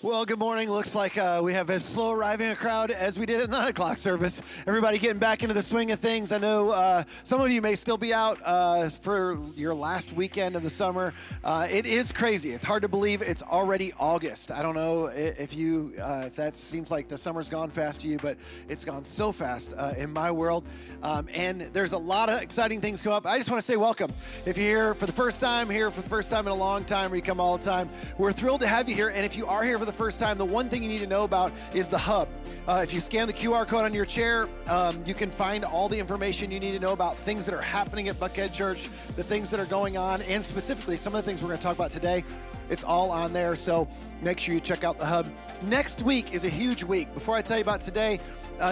Well, good morning. Looks like we have as slow arriving a crowd as we did at the 9 o'clock service. Everybody getting back into the swing of things. I know some of you may still be out for your last weekend of the summer. It is crazy. It's hard to believe it's already August. I don't know if that seems like the summer's gone fast to you, but it's gone so fast in my world. And there's a lot of exciting things come up. I just want to say welcome. If you're here for the first time in a long time, or you come all the time, we're thrilled to have you here. And if you are here for the first time, the one thing you need to know about is the hub. If you scan the QR code on your chair, you can find all the information you need to know about things that are happening at Buckhead Church, the things that are going on, and specifically some of the things we're going to talk about today. It's all on there, so make sure you check out the hub. Next week is a huge week. Before I tell you about today,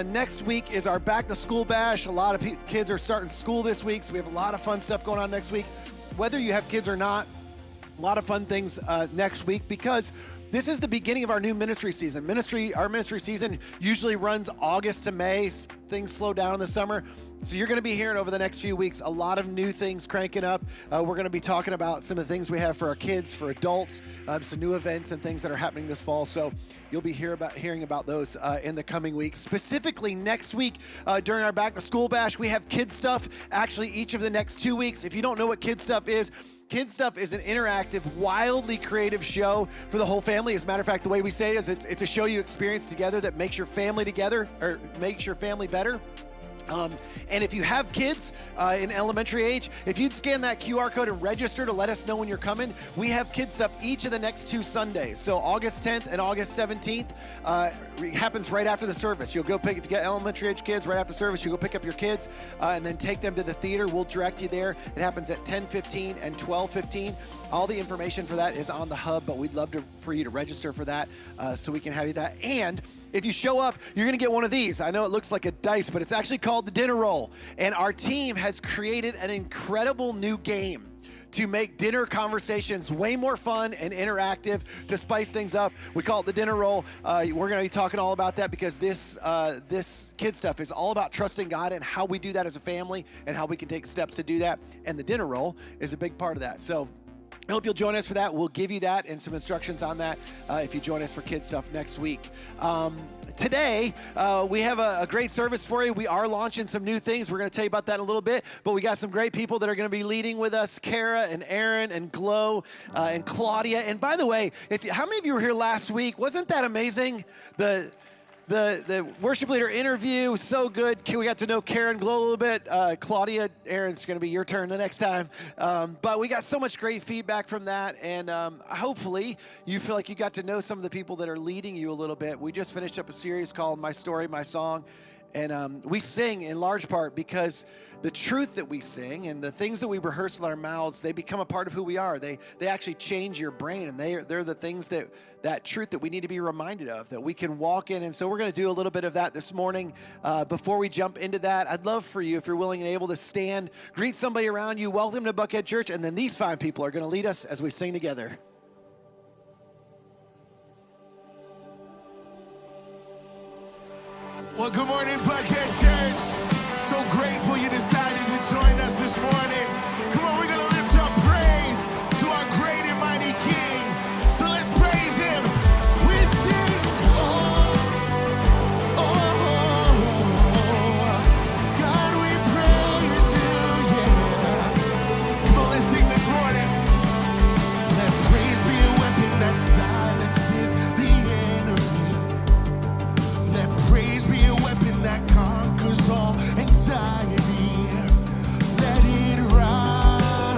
next week is our back to school bash. A lot of kids are starting school this week, so we have a lot of fun stuff going on next week. Whether you have kids or not, a lot of fun things next week, because this is the beginning of our new ministry season. Our ministry season usually runs August to May. Things slow down in the summer. So you're going to be hearing over the next few weeks a lot of new things cranking up. We're going to be talking about some of the things we have for our kids, for adults, some new events and things that are happening this fall. So you'll be hearing about those in the coming weeks. Specifically next week during our back to school bash, we have kids stuff actually each of the next 2 weeks. If you don't know what kids stuff is an interactive, wildly creative show for the whole family. As a matter of fact, the way we say it is it's a show you experience together that makes your family together, or makes your family better. And if you have kids in elementary age, if you'd scan that QR code and register to let us know when you're coming, we have kids stuff each of the next 2 Sundays. So August 10th and August 17th happens right after the service. You'll go pick, if you get elementary age kids, right after service, you'll go pick up your kids and then take them to the theater. We'll direct you there. It happens at 10:15 and 12:15. All the information for that is on the hub, but we'd love for you to register for that so we can have you that. And if you show up, you're going to get one of these. I know it looks like a dice, but it's actually called the dinner roll. And our team has created an incredible new game to make dinner conversations way more fun and interactive, to spice things up. We call it the dinner roll. We're going to be talking all about that, because this kid stuff is all about trusting God and how we do that as a family and how we can take steps to do that. And the dinner roll is a big part of that. So I hope you'll join us for that. We'll give you that and some instructions on that if you join us for kids stuff next week. Today, we have a great service for you. We are launching some new things. We're going to tell you about that in a little bit, but we got some great people that are going to be leading with us, Kara and Aaron and Glow and Claudia. And by the way, how many of you were here last week? Wasn't that amazing? The worship leader interview was so good. We got to know Karen Glow a little bit. Claudia, Aaron, it's going to be your turn the next time. But we got so much great feedback from that, and hopefully you feel like you got to know some of the people that are leading you a little bit. We just finished up a series called My Story, My Song, and we sing in large part because the truth that we sing and the things that we rehearse with our mouths, they become a part of who we are. They actually change your brain, and they're the things that truth that we need to be reminded of, that we can walk in. And so we're going to do a little bit of that this morning. Before we jump into that, I'd love for you, if you're willing and able, to stand, greet somebody around you, welcome to Buckhead Church, and then these 5 people are going to lead us as we sing together. Well, good morning, Buckhead Church. So grateful you decided to join us this morning. Come on, we're going to lift up praise to our great and mighty King. So let's praise Him. We sing, oh, oh, oh, God, we praise You, yeah. Come on, let's sing this morning. Let praise be a weapon that silences the enemy. Let praise be a weapon that conquers all anxiety. Let it rise.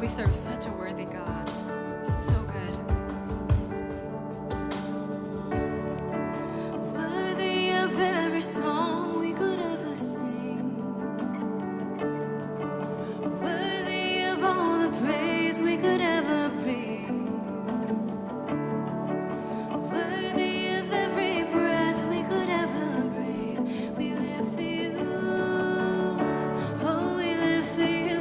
We serve such a worthy God. So good. Worthy of every song we could ever sing. Worthy of all the praise we could ever bring. Worthy of every breath we could ever breathe. We live for you. Oh, we live for you.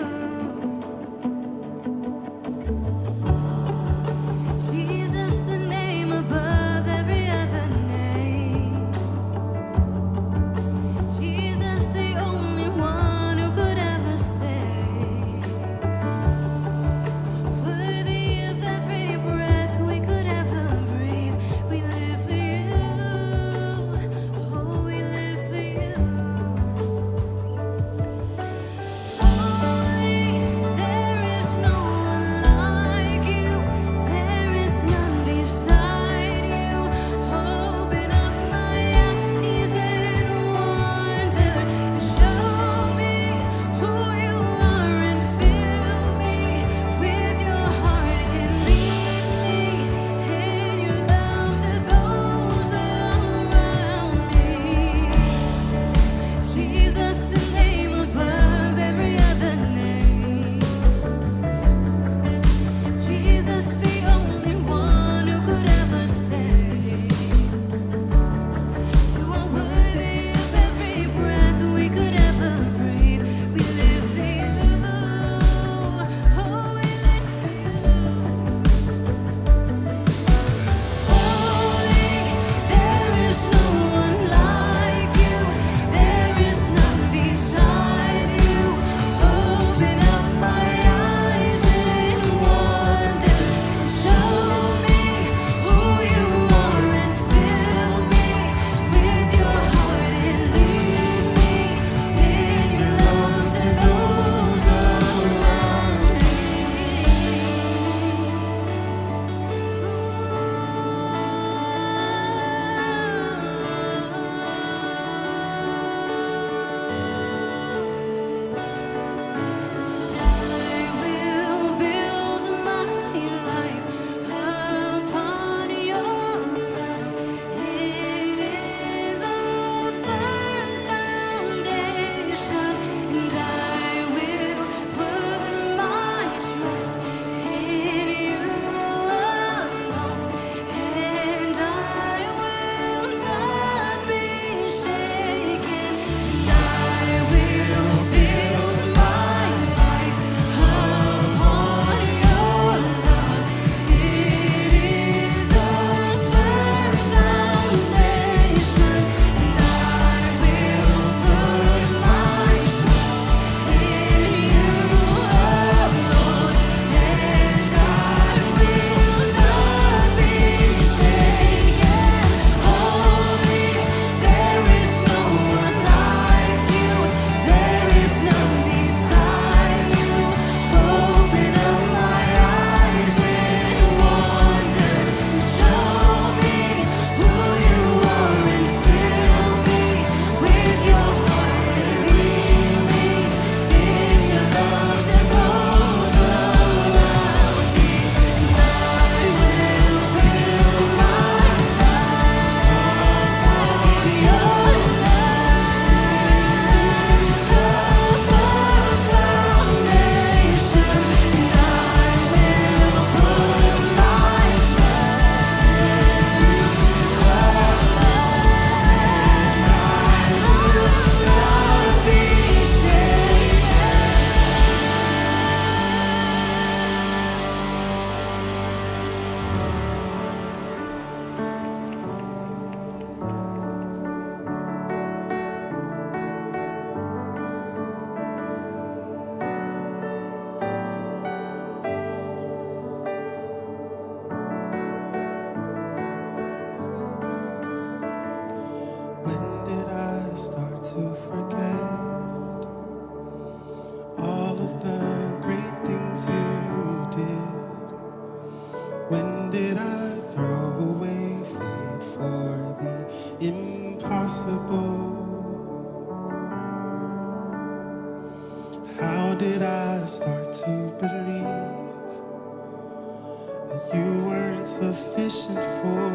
sufficient for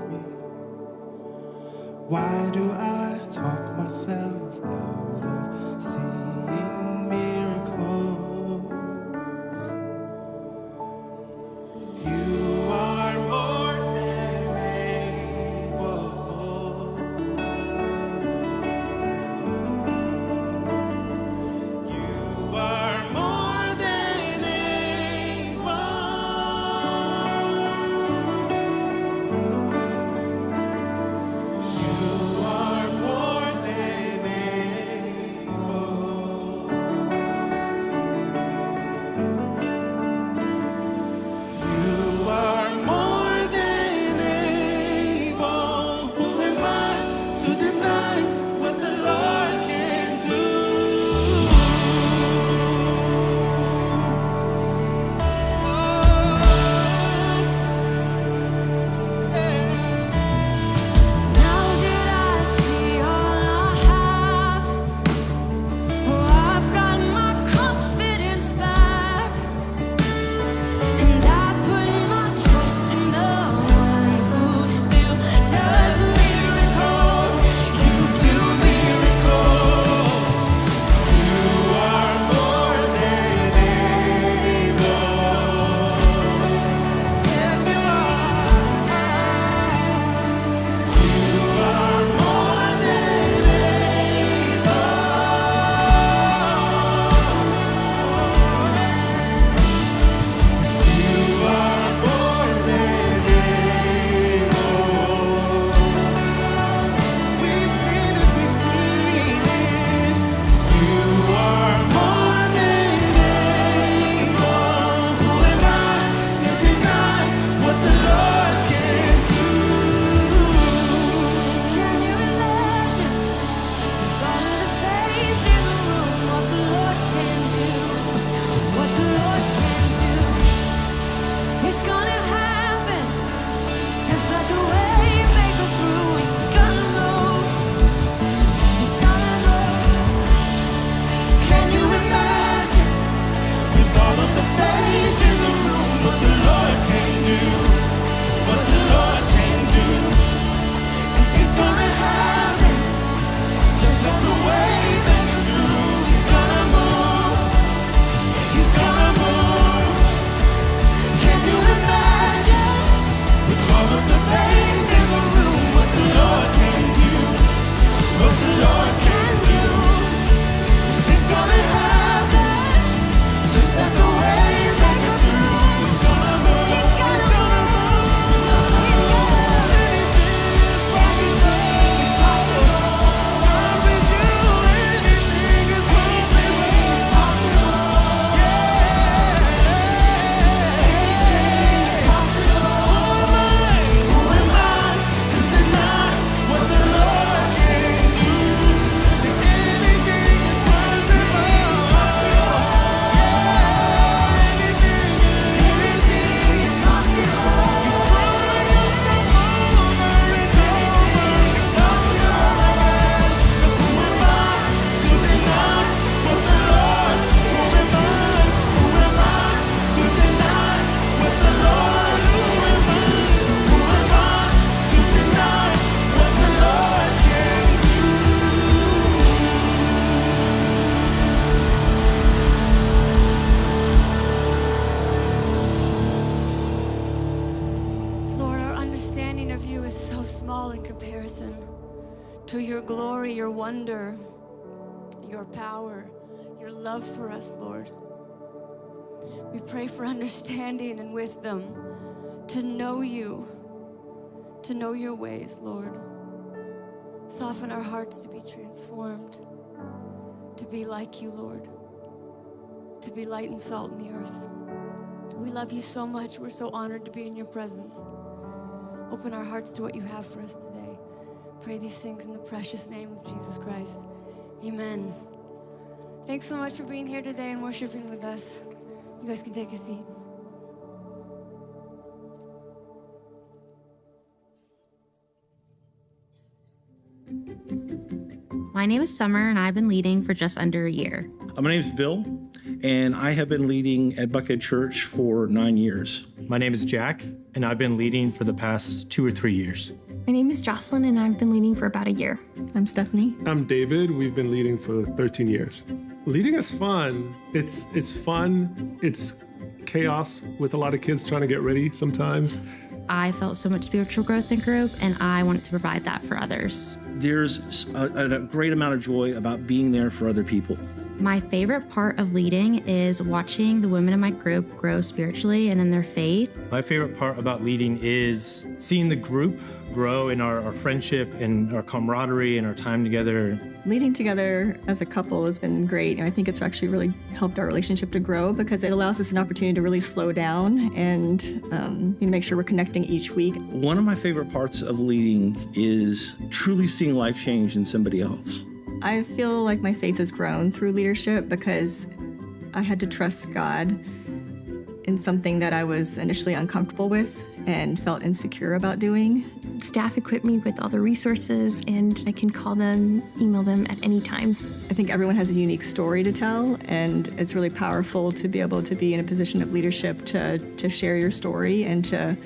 me. Why do I talk myself out of seeing miracles? You are more than able. You are more than able. You are more than able. You are more than able. Who am I to deny what the Lord can do? Now that I see all I have, oh, I've got my confidence back, and I put my trust in the one who still does miracles. You do miracles. You are more than able. Yes, you are. You are more than able. You are more than able. We've seen it, we've seen it. You are more than able. Who am I to deny what the Lord can do? Can you imagine all of the faith in the room? What the Lord can do, what the Lord can do. It's gonna happen, just like the way you make it through. It's gonna move, it's gonna move. Can you imagine with all of the faith in the room what the Lord can do? What the Lord can do? 'Cause it's gonna happen, just like the way you make it through. He's gonna move. He's gonna move. Can you imagine with all of the faith in the room what the Lord can do? What the Lord can do? It's gonna happen, just like the way you make it through. He's gonna move. He's gonna move, he's gonna Anything is possible. It's possible. God with you, anything is possible. It's possible. Yeah. Anything is possible. Who am I to deny what the Lord can do? Anything is possible. Anything is possible. You've proven yourself over and over. It's possible. So who am I to deny what the Lord? Who am I? Who am I to deny what the Lord? Who am I? Who am I to deny what the Lord can do? Lord, our understanding of you is so small in comparison to your glory, your wonder, your power, your love for us, Lord. We pray for understanding and wisdom to know you, to know your ways, Lord. Soften our hearts to be transformed, to be like you, Lord, to be light and salt in the earth. We love you so much. We're so honored to be in your presence. Open our hearts to what you have for us today. Pray these things in the precious name of Jesus Christ. Amen. Thanks so much for being here today and worshiping with us. You guys can take a seat. My name is Summer, and I've been leading for just under a year. My name's Bill, and I have been leading at Buckhead Church for 9 years. My name is Jack, and I've been leading for the past 2 or 3 years. My name is Jocelyn, and I've been leading for about a year. I'm Stephanie. I'm David. We've been leading for 13 years. Leading is fun. It's fun. It's chaos with a lot of kids trying to get ready sometimes. I felt so much spiritual growth in group, and I wanted to provide that for others. There's a great amount of joy about being there for other people. My favorite part of leading is watching the women in my group grow spiritually and in their faith. My favorite part about leading is seeing the group grow in our friendship and our camaraderie and our time together. Leading together as a couple has been great. I think it's actually really helped our relationship to grow because it allows us an opportunity to really slow down and make sure we're connecting each week. One of my favorite parts of leading is truly seeing life change in somebody else. I feel like my faith has grown through leadership because I had to trust God in something that I was initially uncomfortable with and felt insecure about doing. Staff equip me with all the resources, and I can call them, email them at any time. I think everyone has a unique story to tell, and it's really powerful to be able to be in a position of leadership to share your story and to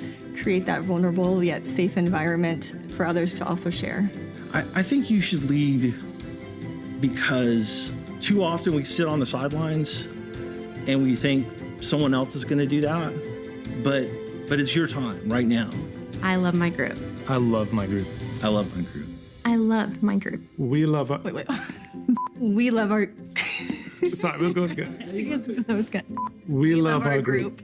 create that vulnerable yet safe environment for others to also share. I think you should lead because too often we sit on the sidelines and we think someone else is going to do that, but it's your time right now. I love my group. I love my group. I love my group. I love my group. We love our... Wait. We love our... Sorry, we'll go again. That was good. We love our group.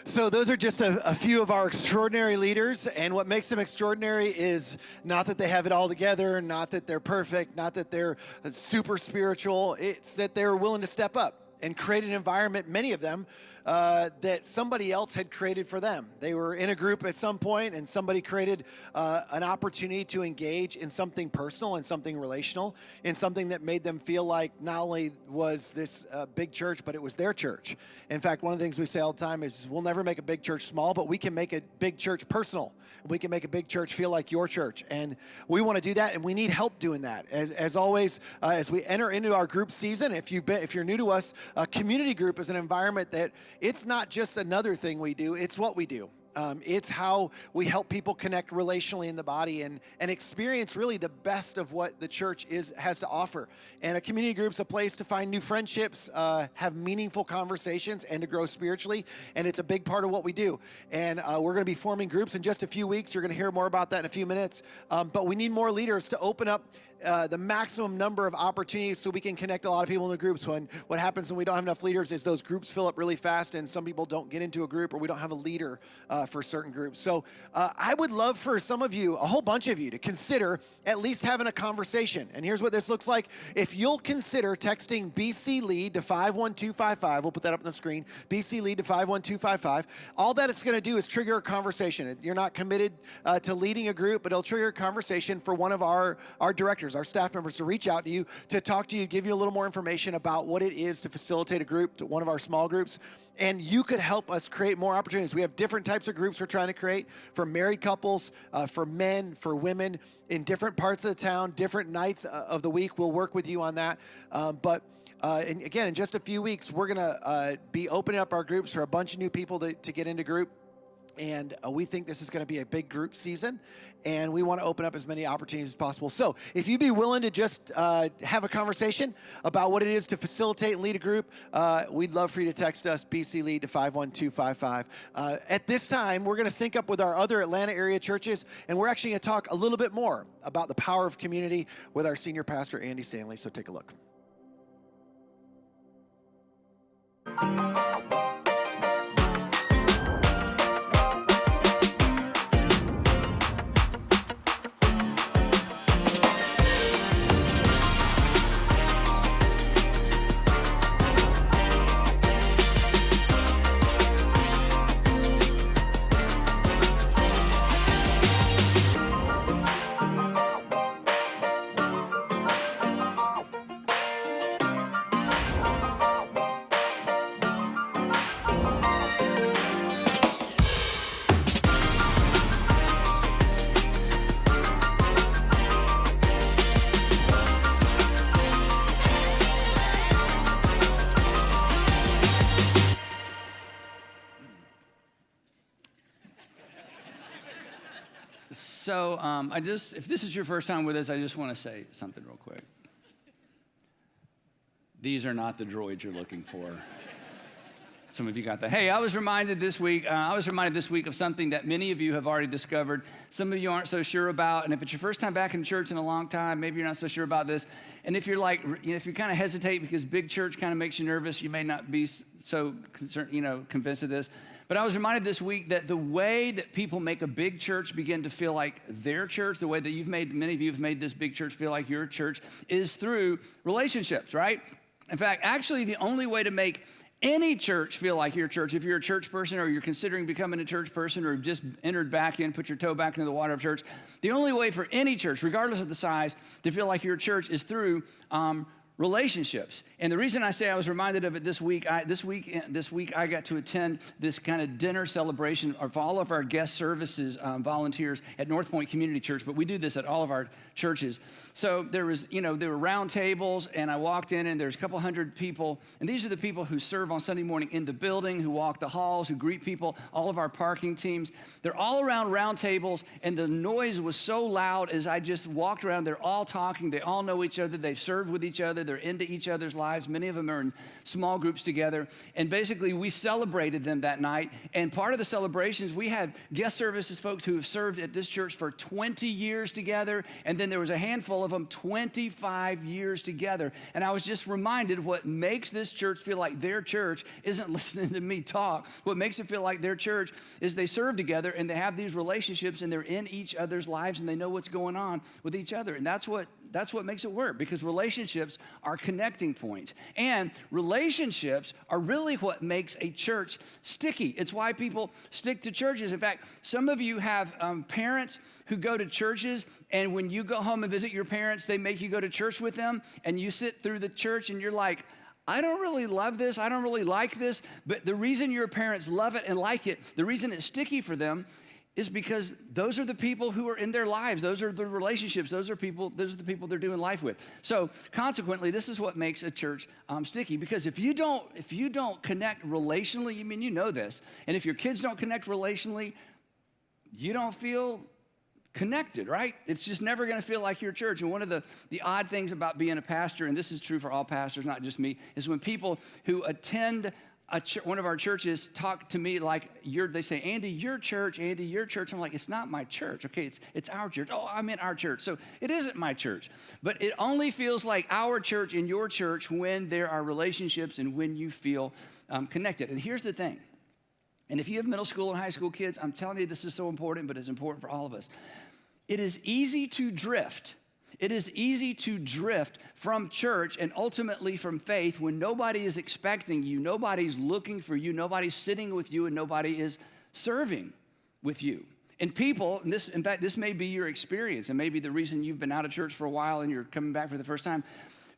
So those are just a few of our extraordinary leaders, and what makes them extraordinary is not that they have it all together, not that they're perfect, not that they're super spiritual. It's that they're willing to step up and create an environment, many of them, that somebody else had created for them. They were in a group at some point, and somebody created an opportunity to engage in something personal and something relational, in something that made them feel like not only was this big church, but it was their church. In fact, one of the things we say all the time is we'll never make a big church small, but we can make a big church personal. We can make a big church feel like your church, and we want to do that, and we need help doing that. As always, as we enter into our group season, if you're new to us, a community group is an environment that it's not just another thing we do, it's what we do. It's how we help people connect relationally in the body and experience really the best of what the church has to offer. And a community group's a place to find new friendships, have meaningful conversations, and to grow spiritually. And it's a big part of what we do. And we're going to be forming groups in just a few weeks. You're going to hear more about that in a few minutes. But we need more leaders to open up the maximum number of opportunities so we can connect a lot of people into groups. What happens when we don't have enough leaders is those groups fill up really fast, and some people don't get into a group, or we don't have a leader for certain groups. So I would love for some of you, a whole bunch of you, to consider at least having a conversation. And here's what this looks like. If you'll consider texting BC Lead to 51255, we'll put that up on the screen, BC Lead to 51255. All that it's going to do is trigger a conversation. You're not committed to leading a group, but it'll trigger a conversation for one of our directors, our staff members, to reach out to you, to talk to you, give you a little more information about what it is to facilitate a group, to one of our small groups. And you could help us create more opportunities. We have different types of groups we're trying to create for married couples, for men, for women, in different parts of the town, different nights of the week. We'll work with you on that. And again, in just a few weeks, we're going to be opening up our groups for a bunch of new people to get into group. And we think this is going to be a big group season, and we want to open up as many opportunities as possible. So if you'd be willing to just have a conversation about what it is to facilitate and lead a group, we'd love for you to text us, BC Lead, to 51255. At this time, we're going to sync up with our other Atlanta area churches, and we're actually going to talk a little bit more about the power of community with our senior pastor, Andy Stanley. So take a look. So if this is your first time with us, I just want to say something real quick. These are not the droids you're looking for. Some of you got that. Hey, I was reminded this week of something that many of you have already discovered. Some of you aren't so sure about, and if it's your first time back in church in a long time, maybe you're not so sure about this. And if you're like, if you kind of hesitate because big church kind of makes you nervous, you may not be so concerned, convinced of this. But I was reminded this week that the way that people make a big church begin to feel like their church, the way that many of you have made this big church feel like your church, is through relationships, right? In fact, actually, the only way to make any church feel like your church, if you're a church person or you're considering becoming a church person or just entered back in, put your toe back into the water of church, the only way for any church, regardless of the size, to feel like your church is through relationships. And the reason I say I was reminded of it this week I got to attend this kind of dinner celebration of all of our guest services volunteers at North Point Community Church, but we do this at all of our churches. So there were round tables, and I walked in, and there's a couple hundred people, and these are the people who serve on Sunday morning in the building, who walk the halls, who greet people, all of our parking teams. They're all around round tables, and the noise was so loud as I just walked around. They're all talking. They all know each other. They've served with each other. They're into each other's lives. Many of them are in small groups together. And basically, we celebrated them that night. And part of the celebrations, we had guest services folks who have served at this church for 20 years together. And then there was a handful of them 25 years together. And I was just reminded what makes this church feel like their church isn't listening to me talk. What makes it feel like their church is they serve together and they have these relationships and they're in each other's lives and they know what's going on with each other. And that's what makes it work, because relationships are connecting points. And relationships are really what makes a church sticky. It's why people stick to churches. In fact, some of you have parents who go to churches, and when you go home and visit your parents, they make you go to church with them, and you sit through the church and you're like, I don't really love this, I don't really like this, but the reason your parents love it and like it, the reason it's sticky for them is because those are the people who are in their lives. Those are the relationships. Those are the people they're doing life with. So consequently, this is what makes a church sticky. Because if you don't connect relationally, you know this. And if your kids don't connect relationally, you don't feel connected, right? It's just never going to feel like your church. And one of the odd things about being a pastor, and this is true for all pastors, not just me, is when people who attend one of our churches talk to me like, they say, Andy, your church. I'm like, it's not my church. Okay, it's our church. Oh, I'm in our church. So it isn't my church. But it only feels like our church and your church when there are relationships and when you feel connected. And here's the thing. And if you have middle school and high school kids, I'm telling you this is so important, but it's important for all of us. It is easy to drift. It is easy to drift from church and ultimately from faith when nobody is expecting you, nobody's looking for you, nobody's sitting with you, and nobody is serving with you. And people, in fact, this may be your experience, and maybe the reason you've been out of church for a while and you're coming back for the first time.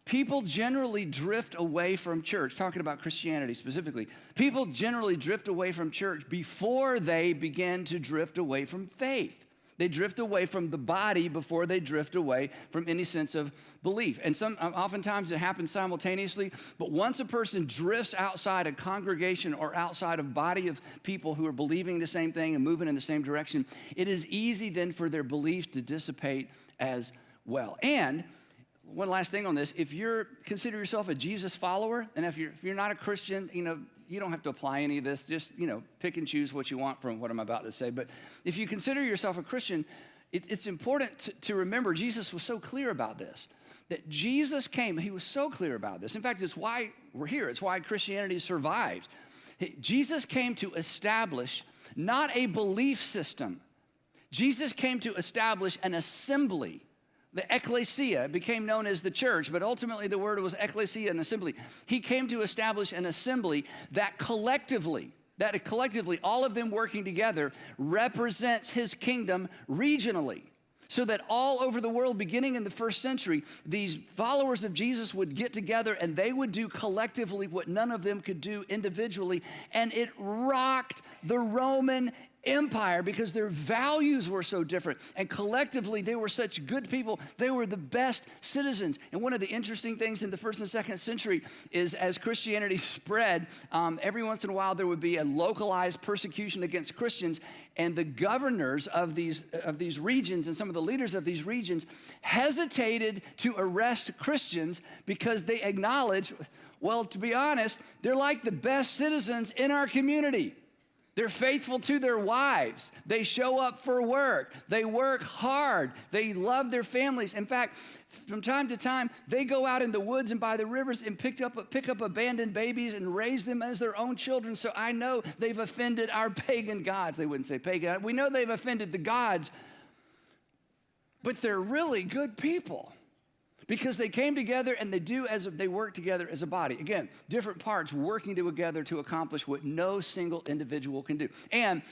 People generally drift away from church, talking about Christianity specifically. People generally drift away from church before they begin to drift away from faith. They drift away from the body before they drift away from any sense of belief. And oftentimes it happens simultaneously, but once a person drifts outside a congregation or outside a body of people who are believing the same thing and moving in the same direction, it is easy then for their beliefs to dissipate as well. And one last thing on this, if you consider yourself a Jesus follower, and if you're not a Christian, you don't have to apply any of this. Just, pick and choose what you want from what I'm about to say. But if you consider yourself a Christian, it's important to remember Jesus was so clear about this. That Jesus came, he was so clear about this. In fact, it's why we're here. It's why Christianity survived. Jesus came to establish not a belief system. Jesus came to establish an assembly. The ecclesia became known as the church, but ultimately the word was ecclesia, an assembly. He came to establish an assembly that collectively, all of them working together, represents his kingdom regionally. So that all over the world, beginning in the first century, these followers of Jesus would get together and they would do collectively what none of them could do individually. And it rocked the Roman empire because their values were so different. And collectively, they were such good people. They were the best citizens. And one of the interesting things in the 1st and 2nd century is as Christianity spread, every once in a while there would be a localized persecution against Christians. And the governors of these regions and some of the leaders of these regions hesitated to arrest Christians because they acknowledged, well, to be honest, they're like the best citizens in our community. They're faithful to their wives. They show up for work. They work hard. They love their families. In fact, from time to time, they go out in the woods and by the rivers and pick up abandoned babies and raise them as their own children. So I know they've offended our pagan gods. They wouldn't say pagan. We know they've offended the gods, but they're really good people. Because they came together and they work together as a body. Again, different parts working together to accomplish what no single individual can do. And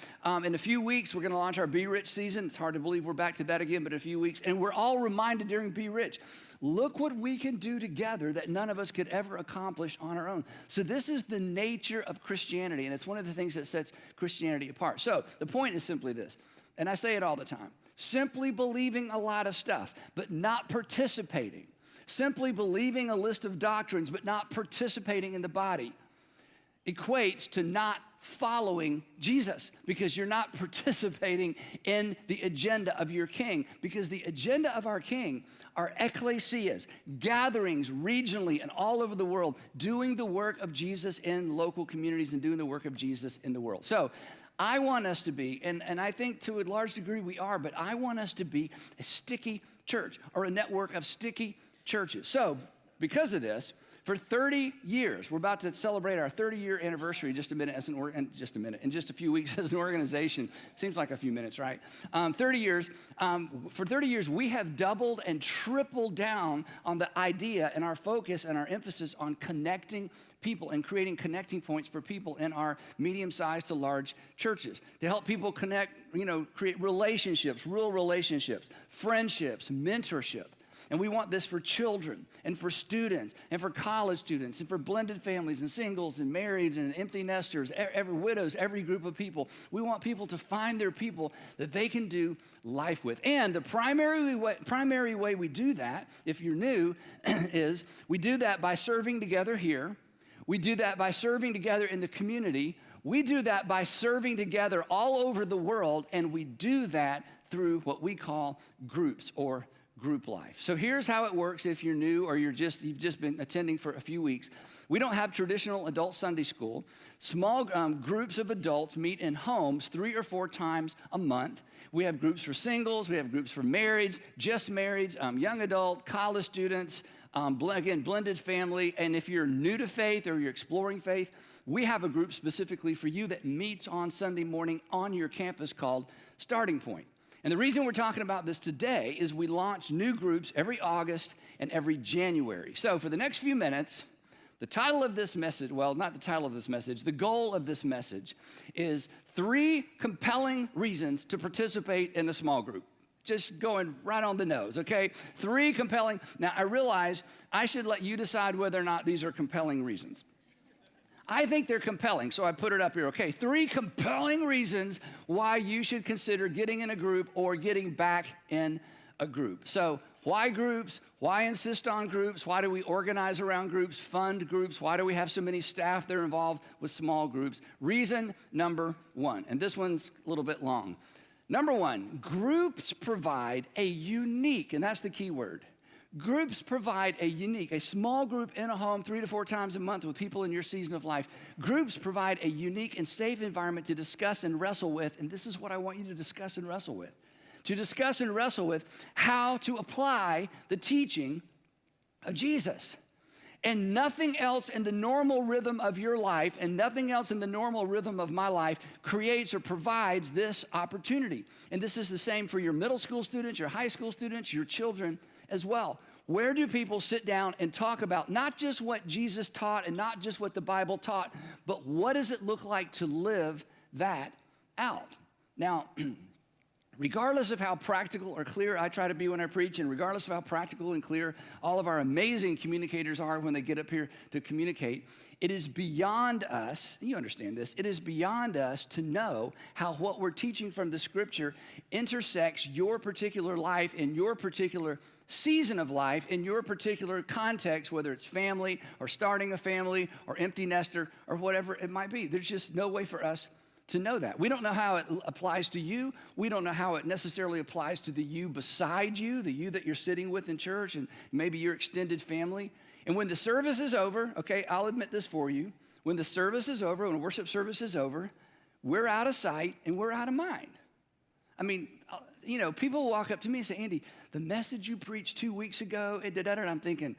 in a few weeks, we're going to launch our Be Rich season. It's hard to believe we're back to that again, but a few weeks. And we're all reminded during Be Rich, look what we can do together that none of us could ever accomplish on our own. So this is the nature of Christianity, and it's one of the things that sets Christianity apart. So the point is simply this, and I say it all the time. Simply believing a lot of stuff, but not participating. Simply believing a list of doctrines, but not participating in the body equates to not following Jesus because you're not participating in the agenda of your king, because the agenda of our king are ecclesias, gatherings regionally and all over the world, doing the work of Jesus in local communities and doing the work of Jesus in the world. So I want us to be, and I think to a large degree we are, but I want us to be a sticky church or a network of sticky churches. So because of this, for 30 years, we're about to celebrate our 30-year anniversary in just a few weeks as an organization. Seems like a few minutes, right? 30 years. For 30 years, we have doubled and tripled down on the idea and our focus and our emphasis on connecting people and creating connecting points for people in our medium-sized to large churches to help people connect, create relationships, real relationships, friendships, mentorship. And we want this for children and for students and for college students and for blended families and singles and marrieds and empty nesters, every widows, every group of people. We want people to find their people that they can do life with. And the primary way we do that, if you're new, is we do that by serving together here. We do that by serving together in the community. We do that by serving together all over the world. And we do that through what we call groups or group life. So here's how it works if you're new or you've just been attending for a few weeks. We don't have traditional adult Sunday school. Small groups of adults meet in homes 3 or 4 times a month. We have groups for singles. We have groups for marrieds, just marrieds, young adult, college students, again, blended family. And if you're new to faith or you're exploring faith, we have a group specifically for you that meets on Sunday morning on your campus called Starting Point. And the reason we're talking about this today is we launch new groups every August and every January. So for the next few minutes, the title of this message, well, not the title of this message, the goal of this message is 3 compelling reasons to participate in a small group. Just going right on the nose, okay? 3 compelling. Now, I realize I should let you decide whether or not these are compelling reasons. I think they're compelling, so I put it up here, okay? 3 compelling reasons why you should consider getting in a group or getting back in a group. So why groups? Why insist on groups? Why do we organize around groups, fund groups? Why do we have so many staff that are involved with small groups? Reason number 1, and this one's a little bit long. Number 1, groups provide a unique, and that's the key word, groups provide a small group in a home 3 to 4 times a month with people in your season of life. Groups provide a unique and safe environment to discuss and wrestle with, and this is what I want you to discuss and wrestle with. To discuss and wrestle with how to apply the teaching of Jesus. And nothing else in the normal rhythm of your life and nothing else in the normal rhythm of my life creates or provides this opportunity. And this is the same for your middle school students, your high school students, your children as well. Where do people sit down and talk about not just what Jesus taught and not just what the Bible taught, but what does it look like to live that out? Now, regardless of how practical or clear I try to be when I preach, and regardless of how practical and clear all of our amazing communicators are when they get up here to communicate, it is beyond us, you understand this, it is beyond us to know how what we're teaching from the scripture intersects your particular life in your particular season of life, in your particular context, whether it's family or starting a family or empty nester or whatever it might be. There's just no way for us to know that. We don't know how it applies to you. We don't know how it necessarily applies to the you beside you, the you that you're sitting with in church, and maybe your extended family. And when the service is over, okay, I'll admit this for you. When the service is over, when worship service is over, we're out of sight and we're out of mind. I mean, you know, people walk up to me and say, Andy, the message you preached 2 weeks ago, and I'm thinking,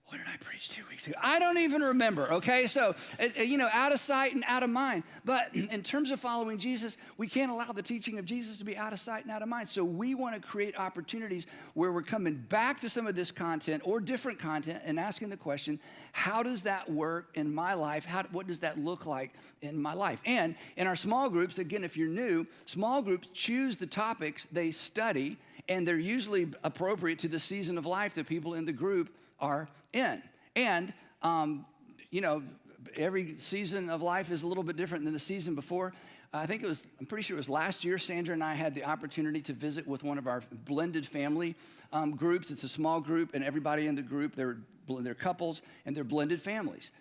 what did I preach 2 weeks ago? I don't even remember, okay? So, you know, out of sight and out of mind. But in terms of following Jesus, we can't allow the teaching of Jesus to be out of sight and out of mind. So we want to create opportunities where we're coming back to some of this content or different content and asking the question, how does that work in my life? What does that look like in my life? And in our small groups, again, if you're new, small groups choose the topics they study, and they're usually appropriate to the season of life that people in the group are in. And, you know, every season of life is a little bit different than the season before. I'm pretty sure it was last year, Sandra and I had the opportunity to visit with one of our blended family groups. It's a small group, and everybody in the group, they're couples, and they're blended families.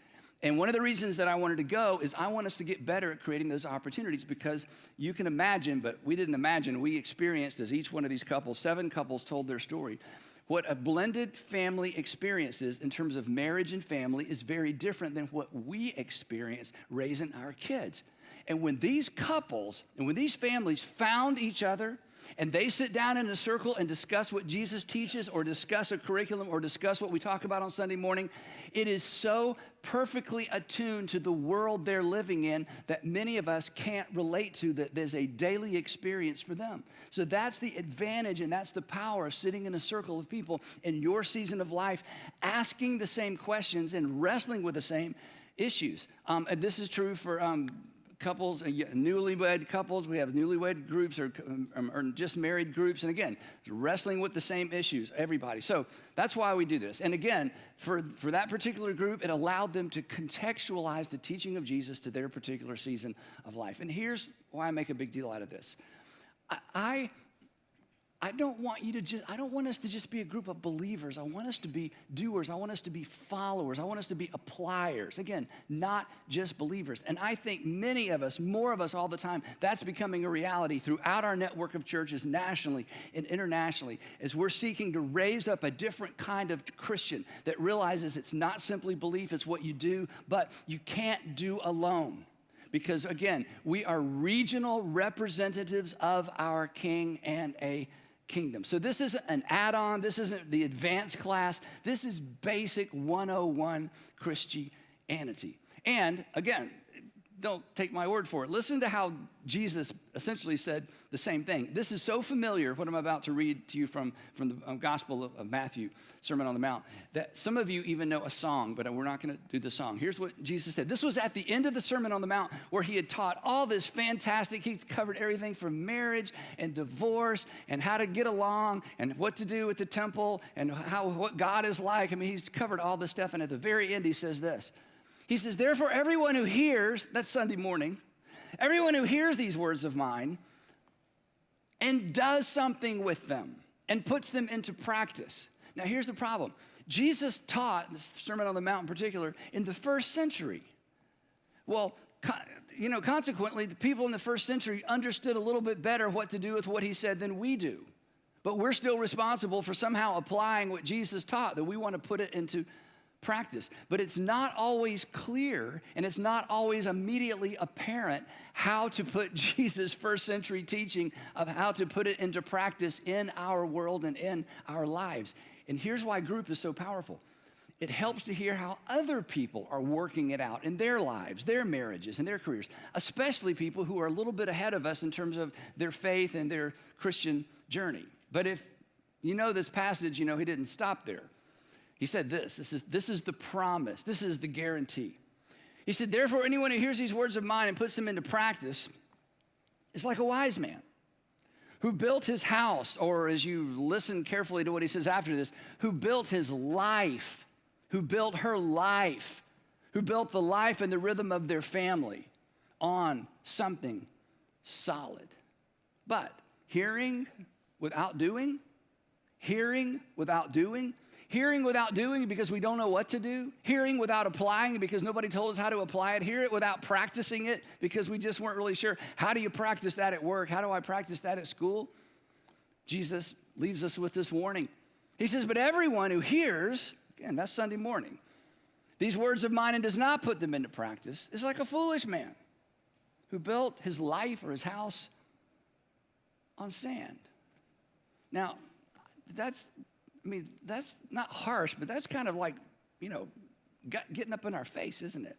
And one of the reasons that I wanted to go is I want us to get better at creating those opportunities, because you can imagine, but we didn't imagine, we experienced as each one of these couples, 7 couples told their story. What a blended family experiences in terms of marriage and family is very different than what we experience raising our kids. And when these couples and when these families found each other and they sit down in a circle and discuss what Jesus teaches, or discuss a curriculum, or discuss what we talk about on Sunday morning, it is so perfectly attuned to the world they're living in that many of us can't relate to, that there's a daily experience for them. So that's the advantage, and that's the power of sitting in a circle of people in your season of life, asking the same questions and wrestling with the same issues. And this is true for couples, newlywed couples. We have newlywed groups or just married groups. And again, wrestling with the same issues, everybody. So that's why we do this. And again, for that particular group, it allowed them to contextualize the teaching of Jesus to their particular season of life. And here's why I make a big deal out of this. I don't want us to just be a group of believers. I want us to be doers. I want us to be followers. I want us to be appliers. Again, not just believers. And I think many of us, more of us all the time, that's becoming a reality throughout our network of churches nationally and internationally, as we're seeking to raise up a different kind of Christian that realizes it's not simply belief, it's what you do, but you can't do alone. Because again, we are regional representatives of our King and a kingdom. So this isn't an add-on. This isn't the advanced class. This is basic 101 Christianity. And again, don't take my word for it. Listen to how Jesus essentially said the same thing. This is so familiar, what I'm about to read to you from the Gospel of Matthew, Sermon on the Mount, that some of you even know a song, but we're not going to do the song. Here's what Jesus said. This was at the end of the Sermon on the Mount, where he had taught all this fantastic, he covered everything from marriage and divorce and how to get along and what to do at the temple and what God is like. I mean, he's covered all this stuff. And at the very end, he says this. He says, therefore, everyone who hears, that's Sunday morning, everyone who hears these words of mine and does something with them and puts them into practice. Now, here's the problem. Jesus taught, this Sermon on the Mount in particular, in the first century. Well, consequently, the people in the first century understood a little bit better what to do with what he said than we do. But we're still responsible for somehow applying what Jesus taught, that we want to put it into practice. But it's not always clear, and it's not always immediately apparent how to put Jesus' first century teaching of how to put it into practice in our world and in our lives. And here's why group is so powerful. It helps to hear how other people are working it out in their lives, their marriages, and their careers, especially people who are a little bit ahead of us in terms of their faith and their Christian journey. But if you know this passage, you know he didn't stop there. He said this is the promise. This is the guarantee. He said, therefore, anyone who hears these words of mine and puts them into practice is like a wise man who built his house, or as you listen carefully to what he says after this, who built his life, who built her life, who built the life and the rhythm of their family on something solid. But hearing without doing, hearing without doing, hearing without doing because we don't know what to do, hearing without applying because nobody told us how to apply it, hear it without practicing it because we just weren't really sure. How do you practice that at work? How do I practice that at school? Jesus leaves us with this warning. He says, but everyone who hears, again, that's Sunday morning, these words of mine and does not put them into practice is like a foolish man who built his life or his house on sand. Now, that's not harsh, but that's kind of like, getting up in our face, isn't it?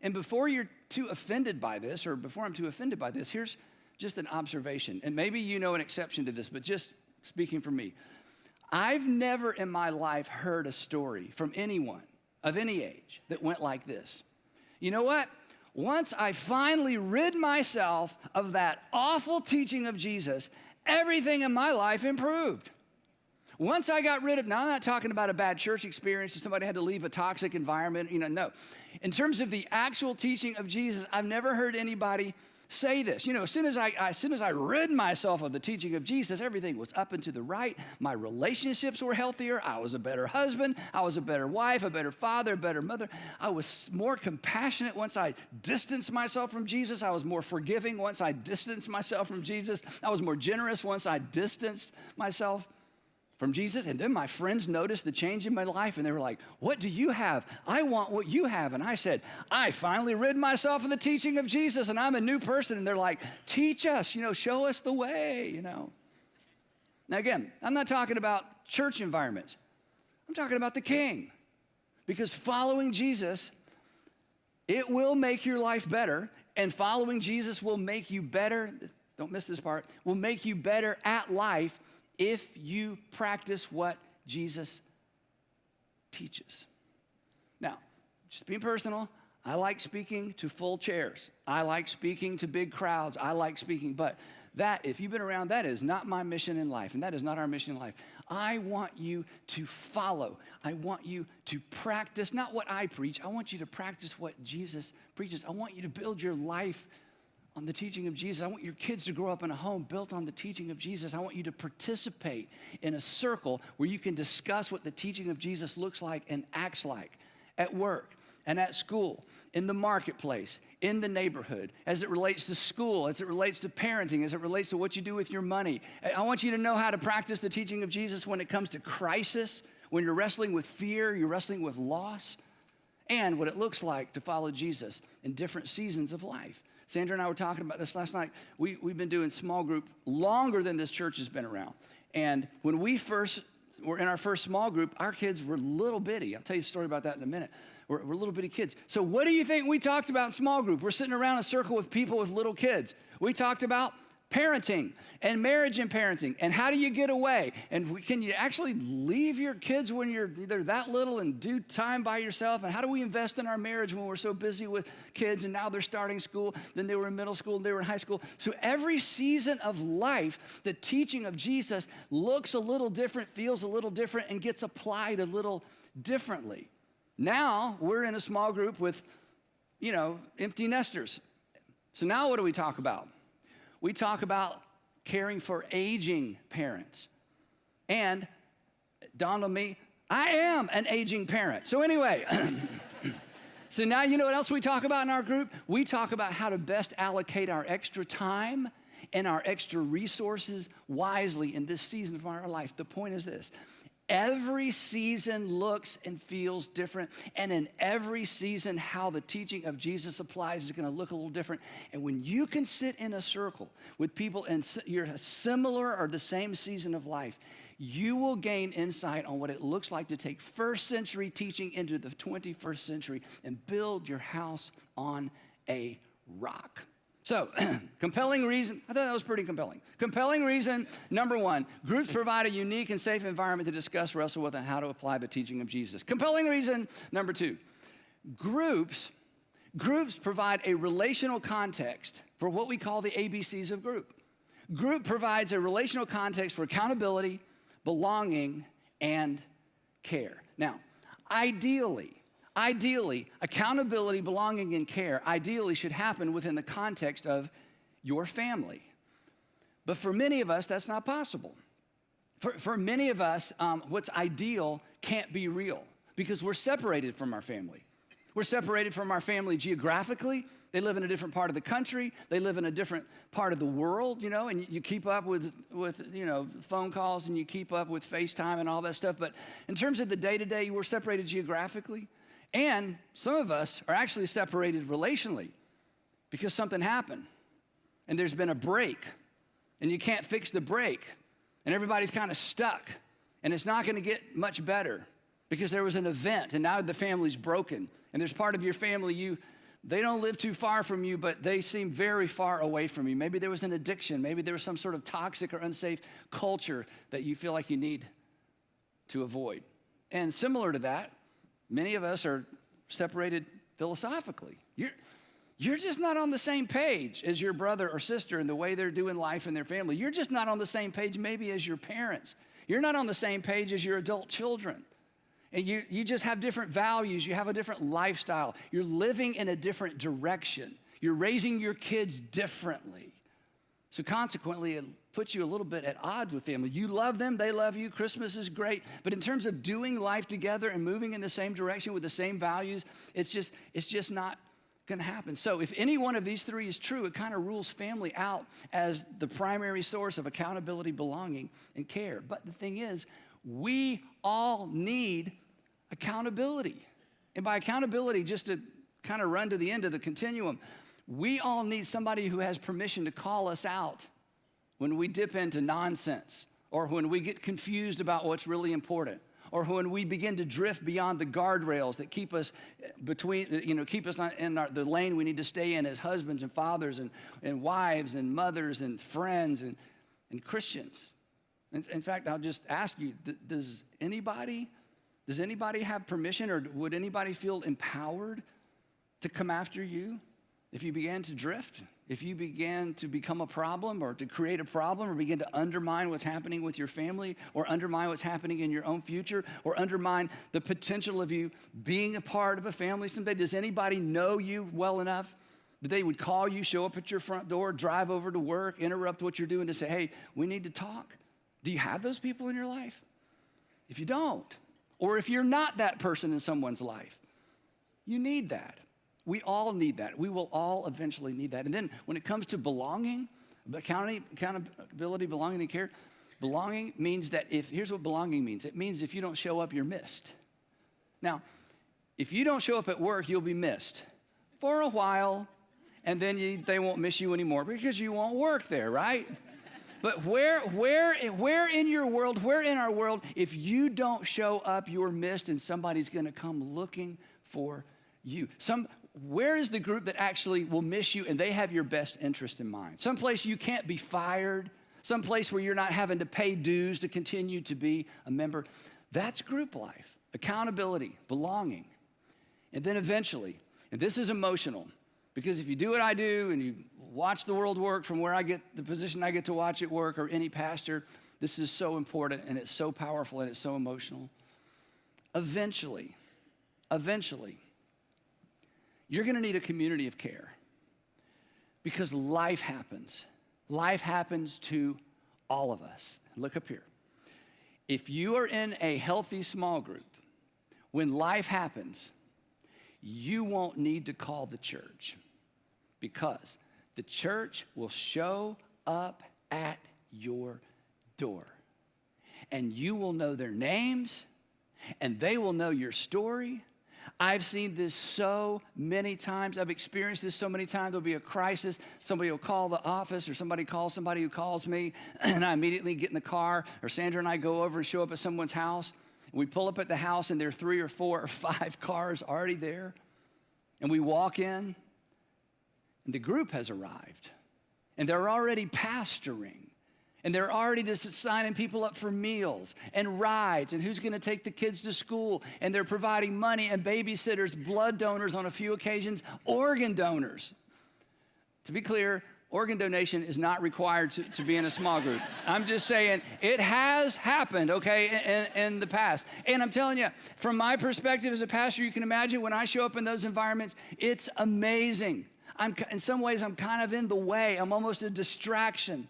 And before you're too offended by this, or before I'm too offended by this, here's just an observation. And maybe you know an exception to this, but just speaking for me. I've never in my life heard a story from anyone of any age that went like this. You know what? Once I finally rid myself of that awful teaching of Jesus, everything in my life improved. Once I got rid of, now I'm not talking about a bad church experience or somebody had to leave a toxic environment, no. In terms of the actual teaching of Jesus, I've never heard anybody say this. As soon as I rid myself of the teaching of Jesus, everything was up and to the right. My relationships were healthier. I was a better husband. I was a better wife, a better father, a better mother. I was more compassionate once I distanced myself from Jesus. I was more forgiving once I distanced myself from Jesus. I was more generous once I distanced myself from Jesus. And then my friends noticed the change in my life and they were like, what do you have? I want what you have. And I said, I finally rid myself of the teaching of Jesus and I'm a new person. And they're like, teach us, show us the way, Now again, I'm not talking about church environments. I'm talking about the King. Because following Jesus, it will make your life better. And following Jesus will make you better, don't miss this part, will make you better at life if you practice what Jesus teaches. Now, just being personal, I like speaking to full chairs. I like speaking to big crowds. I like speaking, but that, if you've been around, that is not my mission in life, and that is not our mission in life. I want you to follow. I want you to practice, not what I preach. I want you to practice what Jesus preaches. I want you to build your life on the teaching of Jesus. I want your kids to grow up in a home built on the teaching of Jesus. I want you to participate in a circle where you can discuss what the teaching of Jesus looks like and acts like at work and at school, in the marketplace, in the neighborhood, as it relates to school, as it relates to parenting, as it relates to what you do with your money. I want you to know how to practice the teaching of Jesus when it comes to crisis, when you're wrestling with fear, you're wrestling with loss, and what it looks like to follow Jesus in different seasons of life. Sandra and I were talking about this last night. We've been doing small group longer than this church has been around. And when we first were in our first small group, our kids were little bitty. I'll tell you a story about that in a minute. We're little bitty kids. So what do you think we talked about in small group? We're sitting around a circle with people with little kids. We talked about parenting and marriage and parenting and how do you get away? And can you actually leave your kids when they're that little and do time by yourself? And how do we invest in our marriage when we're so busy with kids and now they're starting school, then they were in middle school, they were in high school. So every season of life, the teaching of Jesus looks a little different, feels a little different, and gets applied a little differently. Now we're in a small group with, empty nesters. So now what do we talk about? We talk about caring for aging parents. And it dawned on me, I am an aging parent. So anyway, so now you know what else we talk about in our group? We talk about how to best allocate our extra time and our extra resources wisely in this season of our life. The point is this. Every season looks and feels different, and in every season, how the teaching of Jesus applies is going to look a little different. And when you can sit in a circle with people in you're a similar or the same season of life, you will gain insight on what it looks like to take first century teaching into the 21st century and build your house on a rock. So, compelling reason, I thought that was pretty compelling. Compelling reason, number one, groups provide a unique and safe environment to discuss, wrestle with, and how to apply the teaching of Jesus. Compelling reason, number two, groups provide a relational context for what we call the ABCs of group. Group provides a relational context for accountability, belonging, and care. Now, ideally, accountability, belonging, and care ideally should happen within the context of your family. But for many of us, that's not possible. For many of us, what's ideal can't be real because we're separated from our family. We're separated from our family geographically. They live in a different part of the country. They live in a different part of the world, and you keep up with phone calls and you keep up with FaceTime and all that stuff. But in terms of the day-to-day, we're separated geographically. And some of us are actually separated relationally because something happened and there's been a break and you can't fix the break and everybody's kind of stuck and it's not going to get much better because there was an event and now the family's broken and there's part of your family they don't live too far from you, but they seem very far away from you. Maybe there was an addiction. Maybe there was some sort of toxic or unsafe culture that you feel like you need to avoid. And similar to that, many of us are separated philosophically. You're just not on the same page as your brother or sister in the way they're doing life in their family. You're just not on the same page maybe as your parents. You're not on the same page as your adult children. And you just have different values. You have a different lifestyle. You're living in a different direction. You're raising your kids differently. So consequently, it puts you a little bit at odds with family. You love them, they love you, Christmas is great. But in terms of doing life together and moving in the same direction with the same values, it's just not gonna happen. So if any one of these three is true, it kind of rules family out as the primary source of accountability, belonging, and care. But the thing is, we all need accountability. And by accountability, just to kind of run to the end of the continuum, we all need somebody who has permission to call us out when we dip into nonsense or when we get confused about what's really important or when we begin to drift beyond the guardrails that keep us in the lane we need to stay in as husbands and fathers and wives and mothers and friends and Christians. In fact, I'll just ask you, does anybody have permission or would anybody feel empowered to come after you if you began to drift, if you began to become a problem or to create a problem or begin to undermine what's happening with your family or undermine what's happening in your own future or undermine the potential of you being a part of a family someday? Does anybody know you well enough that they would call you, show up at your front door, drive over to work, interrupt what you're doing to say, hey, we need to talk? Do you have those people in your life? If you don't, or if you're not that person in someone's life, you need that. We all need that. We will all eventually need that. And then when it comes to belonging, accountability, belonging, and care, belonging means that here's what belonging means. It means if you don't show up, you're missed. Now, if you don't show up at work, you'll be missed for a while, and then they won't miss you anymore because you won't work there, right? But where in your world, where in our world, if you don't show up, you're missed and somebody's gonna come looking for you. Where is the group that actually will miss you and they have your best interest in mind? Someplace you can't be fired, someplace where you're not having to pay dues to continue to be a member. That's group life, accountability, belonging. And then eventually, and this is emotional, because if you do what I do and you watch the world work from where I get the position I get to watch it work, or any pastor, this is so important and it's so powerful and it's so emotional. Eventually, you're gonna need a community of care because life happens. Life happens to all of us. Look up here. If you are in a healthy small group, when life happens, you won't need to call the church because the church will show up at your door and you will know their names and they will know your story. I've seen this so many times. I've experienced this so many times. There'll be a crisis. Somebody will call the office or somebody calls somebody who calls me and I immediately get in the car, or Sandra and I go over and show up at someone's house. We pull up at the house and there are 3 or 4 or 5 cars already there. And we walk in and the group has arrived and they're already pastoring. And they're already just signing people up for meals and rides and who's gonna take the kids to school. And they're providing money and babysitters, blood donors on a few occasions, organ donors. To be clear, organ donation is not required to be in a small group. I'm just saying it has happened, okay, in the past. And I'm telling you, from my perspective as a pastor, you can imagine when I show up in those environments, it's amazing. In some ways, I'm kind of in the way. I'm almost a distraction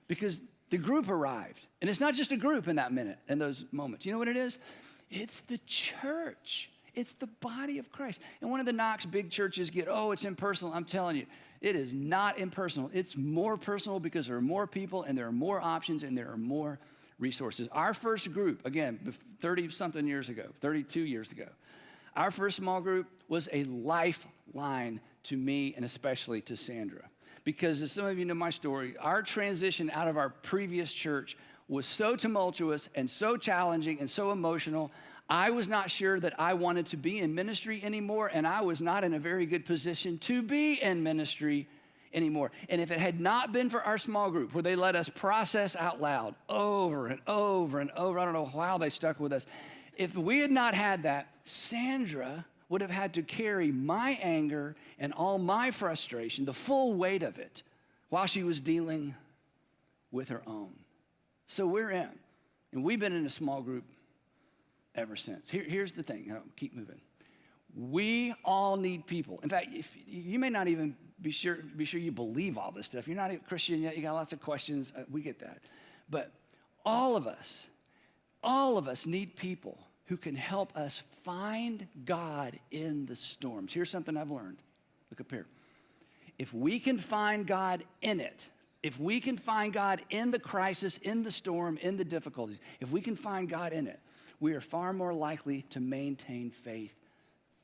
because the group arrived. And it's not just a group in that minute, in those moments. You know what it is? It's the church. It's the body of Christ. And one of the knocks big churches get, oh, it's impersonal. I'm telling you, it is not impersonal. It's more personal because there are more people and there are more options and there are more resources. Our first group, again, 30-something years ago, 32 years ago, our first small group was a lifeline to me and especially to Sandra. Because as some of you know my story, our transition out of our previous church was so tumultuous and so challenging and so emotional. I was not sure that I wanted to be in ministry anymore, and I was not in a very good position to be in ministry anymore. And if it had not been for our small group, where they let us process out loud over and over and over, I don't know how they stuck with us. If we had not had that, Sandra would have had to carry my anger and all my frustration, the full weight of it, while she was dealing with her own. So we're in, and we've been in a small group ever since. Here's the thing, keep moving. We all need people. In fact, if you may not even be sure you believe all this stuff. You're not a Christian yet, you got lots of questions, we get that. But all of us need people who can help us find God in the storms. Here's something I've learned. Look up here. If we can find God in it, if we can find God in the crisis, in the storm, in the difficulties, if we can find God in it, we are far more likely to maintain faith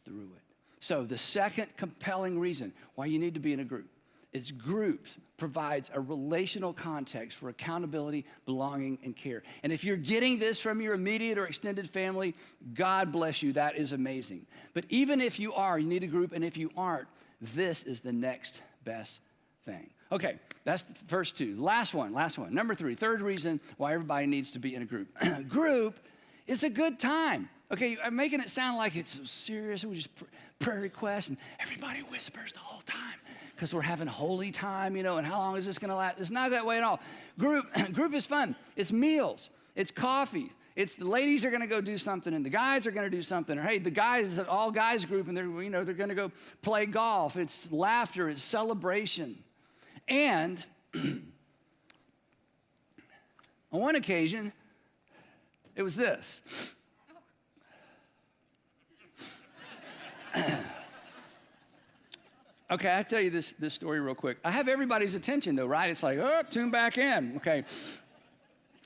through it. So the second compelling reason why you need to be in a group is groups provides a relational context for accountability, belonging, and care. And if you're getting this from your immediate or extended family, God bless you, that is amazing. But even if you are, you need a group, and if you aren't, this is the next best thing. Okay, that's the first two. Last one. Number 3, third reason why everybody needs to be in a group. Group is a good time. Okay, I'm making it sound like it's so serious. We just prayer requests and everybody whispers the whole time because we're having holy time, and how long is this going to last? It's not that way at all. Group is fun. It's meals. It's coffee. It's the ladies are going to go do something and the guys are going to do something. Or hey, the guys is an all guys group and they're going to go play golf. It's laughter. It's celebration. And on one occasion, it was this. Okay, I'll tell you this story real quick. I have everybody's attention though, right? It's like, tune back in. Okay.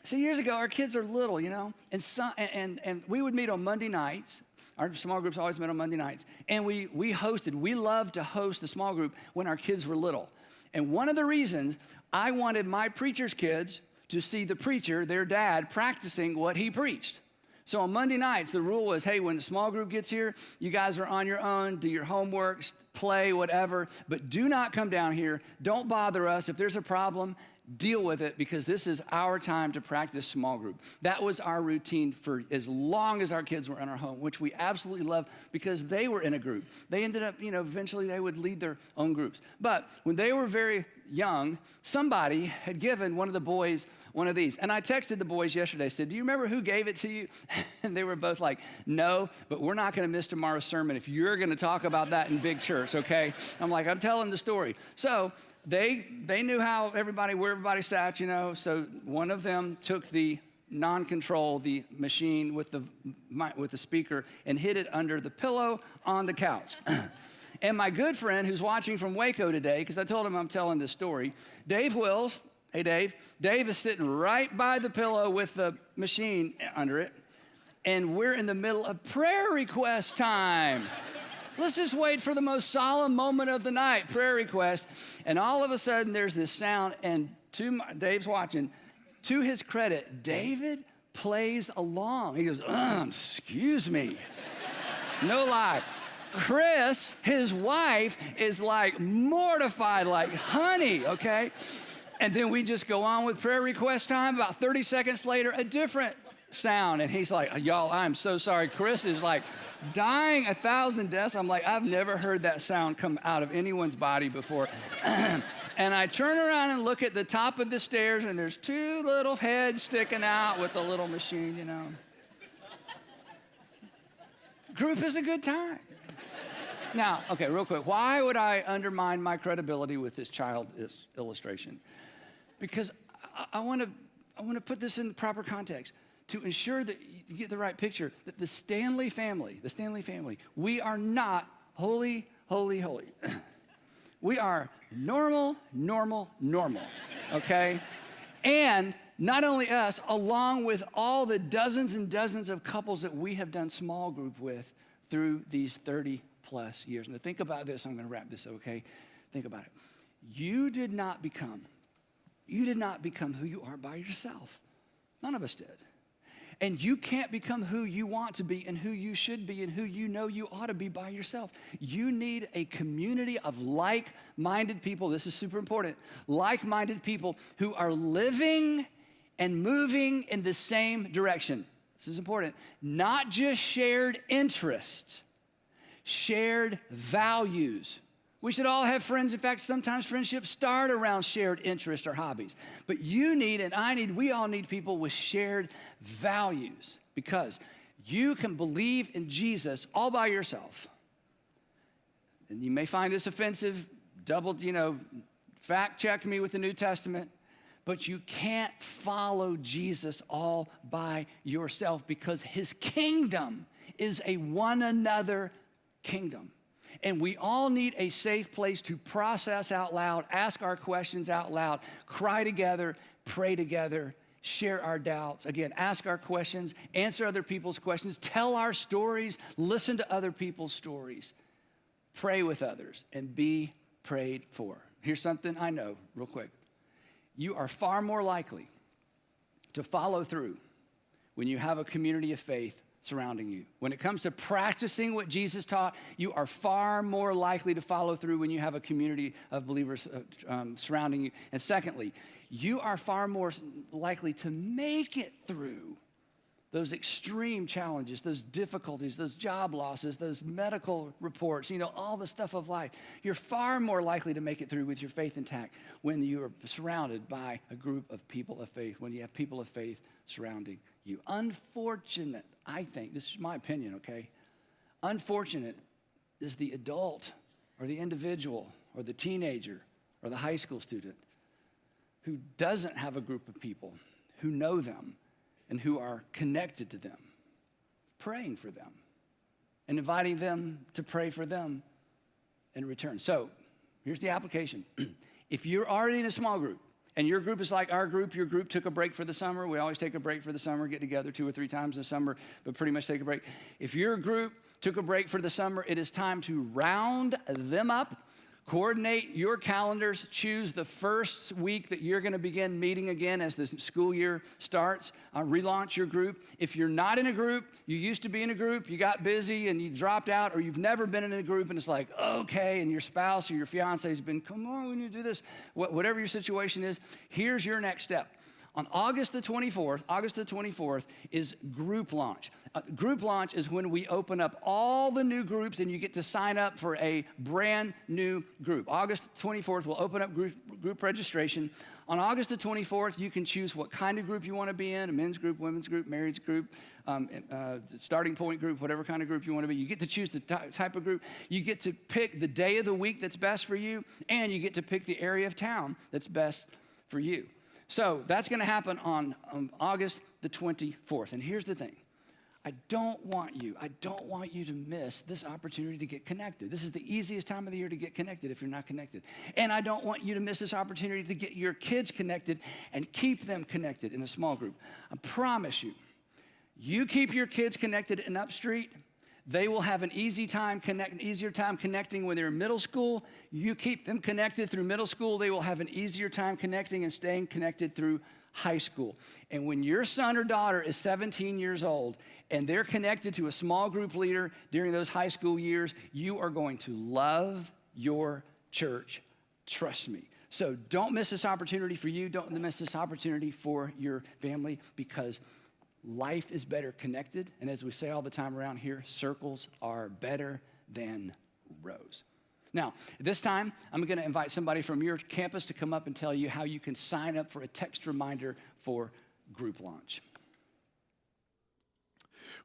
So years ago, our kids are little, and we would meet on Monday nights. Our small groups always met on Monday nights. And we loved to host the small group when our kids were little. And one of the reasons I wanted my preacher's kids to see the preacher, their dad, practicing what he preached. So on Monday nights, the rule was, hey, when the small group gets here, you guys are on your own, do your homework, play, whatever, but do not come down here. Don't bother us. If there's a problem, deal with it because this is our time to practice small group. That was our routine for as long as our kids were in our home, which we absolutely loved because they were in a group. They ended up, eventually they would lead their own groups. But when they were very young, somebody had given one of the boys one of these. And I texted the boys yesterday, said, do you remember who gave it to you? And they were both like, no, but we're not going to miss tomorrow's sermon if you're going to talk about that in big church, okay? I'm telling the story. So they knew where everybody sat, so one of them took the non-control, the machine with the speaker and hid it under the pillow on the couch. And my good friend who's watching from Waco today, because I told him I'm telling this story, Dave Wills, hey Dave, Dave is sitting right by the pillow with the machine under it, and we're in the middle of prayer request time. Let's just wait for the most solemn moment of the night, prayer request. And all of a sudden, there's this sound, and Dave's watching. To his credit, David plays along. He goes, excuse me. No lie. Chris, his wife, is like mortified, like, honey, okay? And then we just go on with prayer request time. About 30 seconds later, a different sound. And he's like, y'all, I'm so sorry. Chris is like dying 1,000 deaths. I'm like, I've never heard that sound come out of anyone's body before. And I turn around and look at the top of the stairs, and there's 2 little heads sticking out with the little machine, you know. Group is a good time. Now, okay, real quick. Why would I undermine my credibility with this child illustration? Because I want to put this in the proper context to ensure that you get the right picture, that the Stanley family, we are not holy, holy, holy. We are normal, okay? And not only us, along with all the dozens and dozens of couples that we have done small group with through these 30 plus years. Now think about this. I'm going to wrap this, okay? Think about it. You did not become who you are by yourself. None of us did. And you can't become who you want to be and who you should be and who you know you ought to be by yourself. You need a community of like-minded people. This is super important. Like-minded people who are living and moving in the same direction. This is important. Not just shared interests, shared values. We should all have friends. In fact, sometimes friendships start around shared interests or hobbies. But you need, and I need, we all need people with shared values, because you can believe in Jesus all by yourself. And you may find this offensive, fact check me with the New Testament, but you can't follow Jesus all by yourself, because his kingdom is a one another kingdom. And we all need a safe place to process out loud, ask our questions out loud, cry together, pray together, share our doubts. Again, ask our questions, answer other people's questions, tell our stories, listen to other people's stories, pray with others, and be prayed for. Here's something I know real quick. You are far more likely to follow through when you have a community of faith surrounding you. When it comes to practicing what Jesus taught, you are far more likely to follow through when you have a community of believers surrounding you. And secondly, you are far more likely to make it through those extreme challenges, those difficulties, those job losses, those medical reports, all the stuff of life. You're far more likely to make it through with your faith intact when you are surrounded by a group of people of faith, when you have people of faith surrounding you. Unfortunate, I think, this is my opinion, okay? Unfortunate is the adult or the individual or the teenager or the high school student who doesn't have a group of people who know them and who are connected to them, praying for them and inviting them to pray for them in return. So here's the application. If you're already in a small group, and your group is like our group, your group took a break for the summer. We always take a break for the summer, get together 2 or 3 times in the summer, but pretty much take a break. If your group took a break for the summer, it is time to round them up, coordinate your calendars, choose the first week that you're gonna begin meeting again as the school year starts, relaunch your group. If you're not in a group, you used to be in a group, you got busy and you dropped out, or you've never been in a group and it's like, okay, and your spouse or your fiance has been, come on, we need to do this. Whatever your situation is, here's your next step. On August the 24th is group launch. Group launch is when we open up all the new groups and you get to sign up for a brand new group. August 24th, we'll open up group registration. On August the 24th, you can choose what kind of group you want to be in, a men's group, women's group, marriage group, starting point group, whatever kind of group you want to be. You get to choose the type of group. You get to pick the day of the week that's best for you, and you get to pick the area of town that's best for you. So that's going to happen on August the 24th. And here's the thing. I don't want you to miss this opportunity to get connected. This is the easiest time of the year to get connected if you're not connected. And I don't want you to miss this opportunity to get your kids connected and keep them connected in a small group. I promise you keep your kids connected in Upstreet, they will have an easier time connecting when they're in middle school. You keep them connected through middle school, they will have an easier time connecting and staying connected through high school. And when your son or daughter is 17 years old and they're connected to a small group leader during those high school years, you are going to love your church. Trust me. So don't miss this opportunity for you. Don't miss this opportunity for your family, because life is better connected. And as we say all the time around here, circles are better than rows. Now, at this time, I'm going to invite somebody from your campus to come up and tell you how you can sign up for a text reminder for group launch.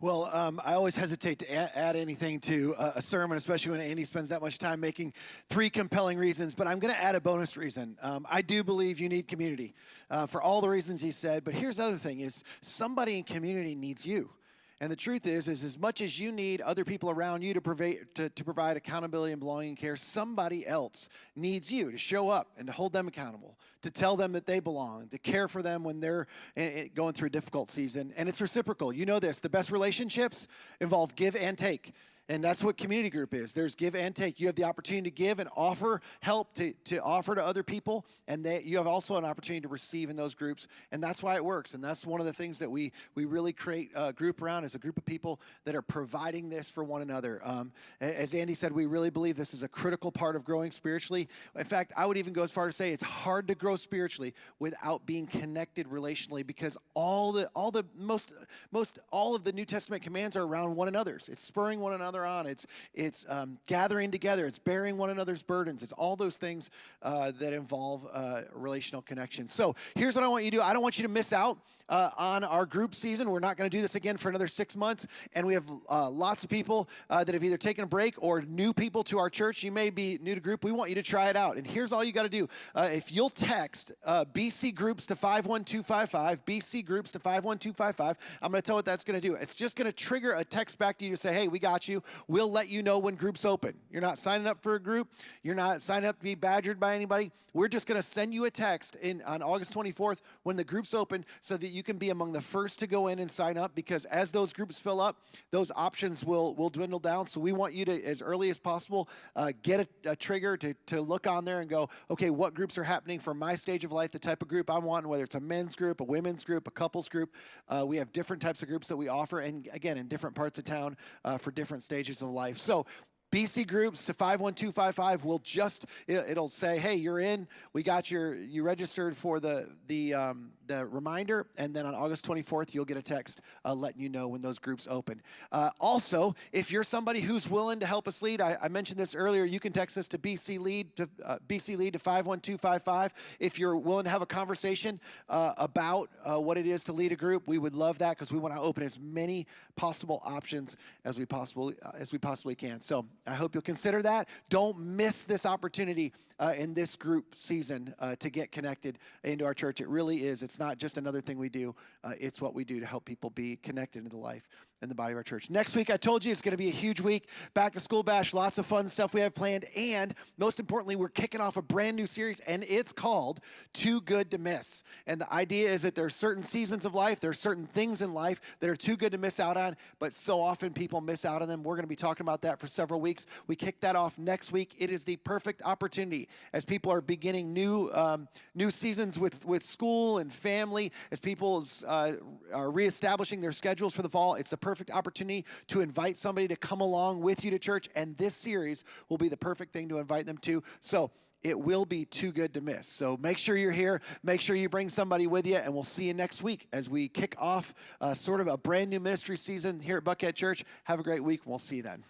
Well, I always hesitate to add anything to a sermon, especially when Andy spends that much time making 3 compelling reasons, but I'm going to add a bonus reason. I do believe you need community for all the reasons he said, but here's the other thing is somebody in community needs you. And the truth is as much as you need other people around you to provide accountability and belonging and care, somebody else needs you to show up and to hold them accountable, to tell them that they belong, to care for them when they're going through a difficult season. And it's reciprocal. You know this, the best relationships involve give and take. And that's what community group is. There's give and take. You have the opportunity to give and offer help to offer to other people. And you have also an opportunity to receive in those groups. And that's why it works. And that's one of the things that we really create a group around is a group of people that are providing this for one another. As Andy said, we really believe this is a critical part of growing spiritually. In fact, I would even go as far as to say it's hard to grow spiritually without being connected relationally because all of the New Testament commands are around one another's. It's spurring one another on. It's gathering together. It's bearing one another's burdens. It's all those things that involve relational connection. So here's what I want you to do. I don't want you to miss out on our group season. We're not going to do this again for another 6 months. And we have lots of people that have either taken a break or new people to our church. You may be new to group. We want you to try it out. And here's all you got to do. If you'll text BC Groups to 51255, BC Groups to 51255, I'm going to tell you what that's going to do. It's just going to trigger a text back to you to say, hey, we got you. We'll let you know when groups open. You're not signing up for a group. You're not signing up to be badgered by anybody. We're just going to send you a text on August 24th when the groups open so that you can be among the first to go in and sign up because as those groups fill up, those options will dwindle down. So we want you to, as early as possible, get a trigger to look on there and go, okay, what groups are happening for my stage of life, the type of group I'm wanting, whether it's a men's group, a women's group, a couples group. We have different types of groups that we offer, and again, in different parts of town for different stages of life. So BC Groups to 51255 will it'll say, hey, you're in. We got you registered for the reminder, and then on August 24th, you'll get a text letting you know when those groups open. Also, if you're somebody who's willing to help us lead, I mentioned this earlier, you can text us to BC Lead to 51255. If you're willing to have a conversation about what it is to lead a group, we would love that because we want to open as many possible options as we possibly can. So I hope you'll consider that. Don't miss this opportunity in this group season to get connected into our church. It really is. It's not just another thing we do. It's what we do to help people be connected into the life and the body of our church. Next week, I told you, it's going to be a huge week. Back to school bash, lots of fun stuff we have planned. And most importantly, we're kicking off a brand new series, and it's called Too Good to Miss. And the idea is that there are certain seasons of life, there are certain things in life that are too good to miss out on, but so often people miss out on them. We're going to be talking about that for several weeks. We kick that off next week. It is the perfect opportunity as people are beginning new seasons with school and family, as people are reestablishing their schedules for the fall. It's the perfect opportunity to invite somebody to come along with you to church, and this series will be the perfect thing to invite them to. So it will be too good to miss. So make sure you're here. Make sure you bring somebody with you, and we'll see you next week as we kick off sort of a brand new ministry season here at Buckhead Church. Have a great week. We'll see you then.